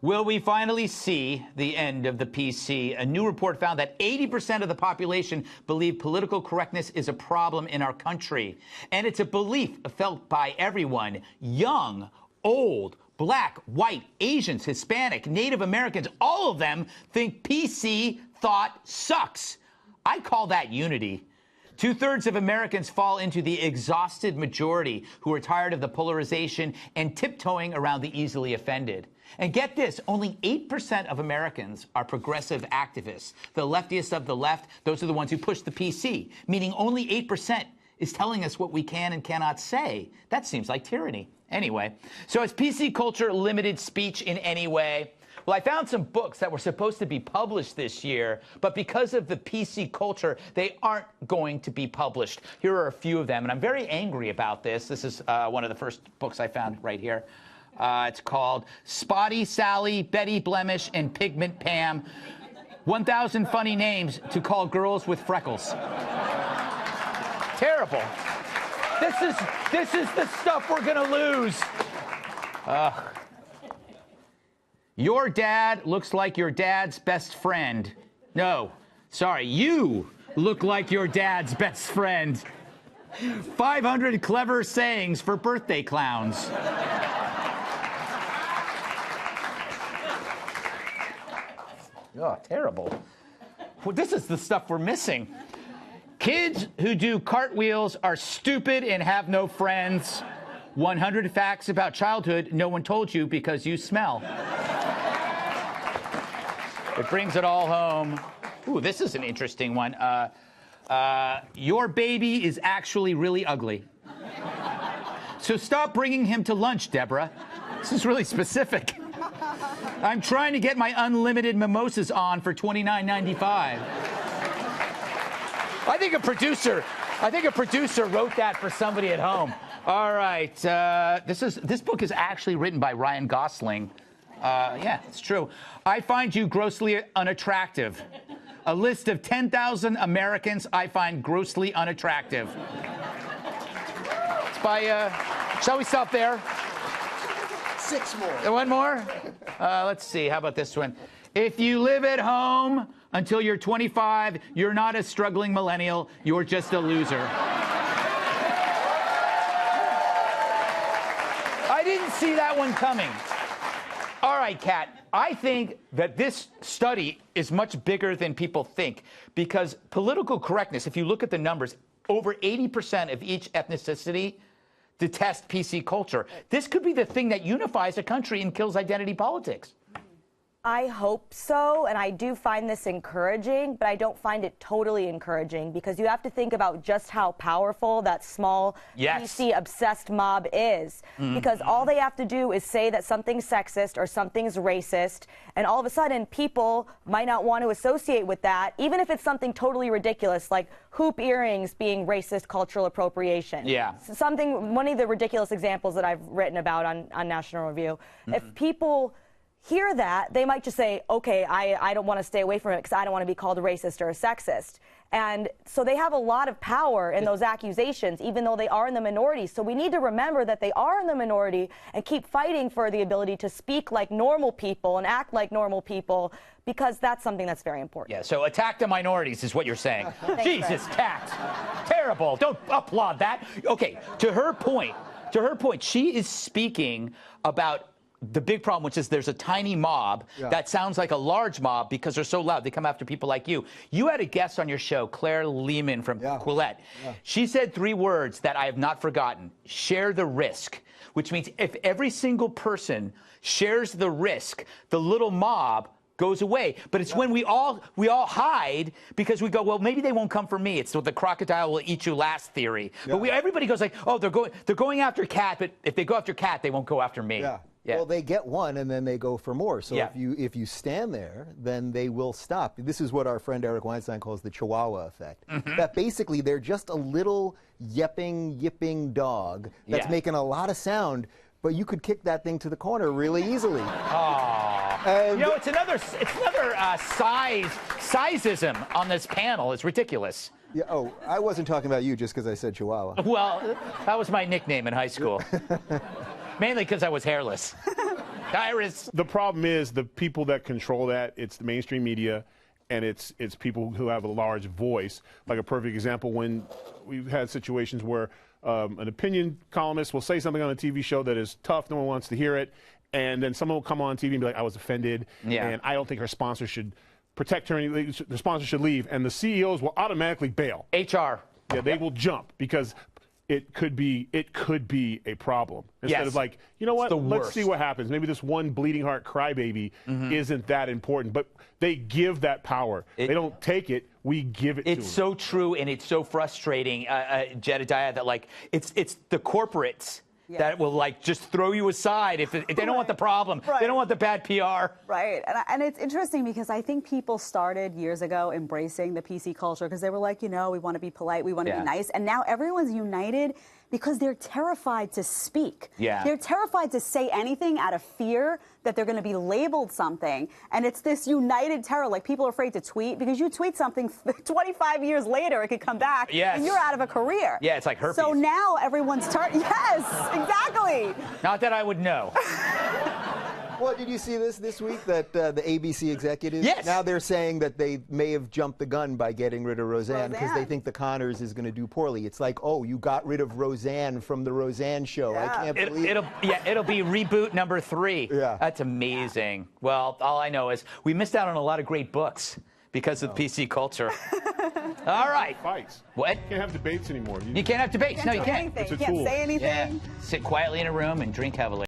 Will we finally see the end of the PC? A new report found that 80% of the population believe political correctness is a problem in our country. And it's a belief felt by everyone, young, old, Black, white, Asians, Hispanic, Native Americans, all of them think PC thought sucks. I call that unity. 2/3 of Americans fall into the exhausted majority who are tired of the polarization and tiptoeing around the easily offended. And get this, only 8% of Americans are progressive activists. The leftiest of the left, those are the ones who push the PC, meaning only 8% is telling us what we can and cannot say. That seems like tyranny. Anyway, so has PC culture limited speech in any way? Well, I found some books that were supposed to be published this year, but because of the PC culture, they aren't going to be published. Here are a few of them, and I'm very angry about this. This is one of the first books I found right here. It's called Spotty Sally, Betty Blemish, and Pigment Pam. 1,000 funny names to call girls with freckles. Terrible. This is the stuff we're gonna lose. Your dad looks like your dad's best friend. No, sorry, you look like your dad's best friend. 500 clever sayings for birthday clowns. Oh, terrible. Well, this is the stuff we're missing. Kids who do cartwheels are stupid and have no friends. 100 facts about childhood no one told you because you smell. It brings it all home. Ooh, this is an interesting one. Your baby is actually really ugly. So stop bringing him to lunch, Deborah. This is really specific. I'm trying to get my unlimited mimosas on for $29.95. I think a producer wrote that for somebody at home. All right, this book is actually written by Ryan Gosling. Yeah, it's true. I find you grossly unattractive. A list of 10,000 Americans I find grossly unattractive. It's by, shall we stop there? 6 more. One more? Let's see, how about this one? If you live at home until you're 25, you're not a struggling millennial, you're just a loser. I didn't see that one coming. All right, Kat, I think that this study is much bigger than people think because political correctness, if you look at the numbers, over 80% of each ethnicity detest PC culture. This could be the thing that unifies a country and kills identity politics. I hope so, and I do find this encouraging, but I don't find it totally encouraging because you have to think about just how powerful that small PC-obsessed mob is. Because all they have to do is say that something's sexist or something's racist, and all of a sudden people might not want to associate with that, even if it's something totally ridiculous, like hoop earrings being racist cultural appropriation. Yeah. One of the ridiculous examples that I've written about on National Review. If people hear that, they might just say, okay, I don't want to stay away from it because I don't want to be called a racist or a sexist. And so they have a lot of power in those accusations, even though they are in the minority. So we need to remember that they are in the minority and keep fighting for the ability to speak like normal people and act like normal people, because that's something that's very important. Yeah, so attack the minorities is what you're saying. Jesus, Kat. Terrible. Don't applaud that. Okay, to her point, she is speaking about the big problem, which is there's a tiny mob that sounds like a large mob because they're so loud. They come after people like you. You had a guest on your show, Claire Lehman from Quillette. She said 3 words that I have not forgotten. Share the risk, which means if every single person shares the risk, the little mob goes away. But it's when we all hide because we go, well, maybe they won't come for me. It's the crocodile will eat you last theory. But everybody goes like, oh, they're going after Kat, but if they go after Kat, they won't go after me. Well, they get one and then they go for more. So if you stand there, then they will stop. This is what our friend Eric Weinstein calls the Chihuahua effect. That basically they're just a little yipping dog that's making a lot of sound, but you could kick that thing to the corner really easily. You know, it's another sizeism on this panel. It's ridiculous. Yeah, oh, I wasn't talking about you just because I said Chihuahua. Well, that was my nickname in high school. Mainly because I was hairless. Iris. The problem is the people that control that, it's the mainstream media, and it's people who have a large voice. Like a perfect example, when we've had situations where an opinion columnist will say something on a TV show that is tough, no one wants to hear it, and then someone will come on TV and be like, I was offended, and I don't think her sponsor should protect her, the sponsor should leave, and the CEOs will automatically bail. HR. Yeah, they will jump because it could be a problem. Instead of like, you know what, let's see what happens. Maybe this one bleeding heart crybaby isn't that important, but they give that power. They don't take it, we give it to them. It's so true, and it's so frustrating, Jedediah, that like it's the corporates that will like just throw you aside if they don't want the problem. They don't want the bad PR. Right. And it's interesting because I think people started years ago embracing the PC culture because they were like, you know, we want to be polite, we want to be nice. And now everyone's united because they're terrified to speak. They're terrified to say anything out of fear that they're going to be labeled something. And it's this united terror. Like, people are afraid to tweet because you tweet something 25 years later, it could come back and you're out of a career. Yeah, it's like herpes. So now everyone's yes, exactly. Not that I would know. Well, did you see this week that the ABC executives, now they're saying that they may have jumped the gun by getting rid of Roseanne because they think the Connors is going to do poorly. It's like, oh, you got rid of Roseanne from the Roseanne show. I can't believe it'll be reboot number 3. That's amazing. Well, all I know is we missed out on a lot of great books because of PC culture. All right. Fights. What? You can't have debates anymore. You can't have debates. No, you can't. You can't say anything. Sit quietly in a room and drink heavily.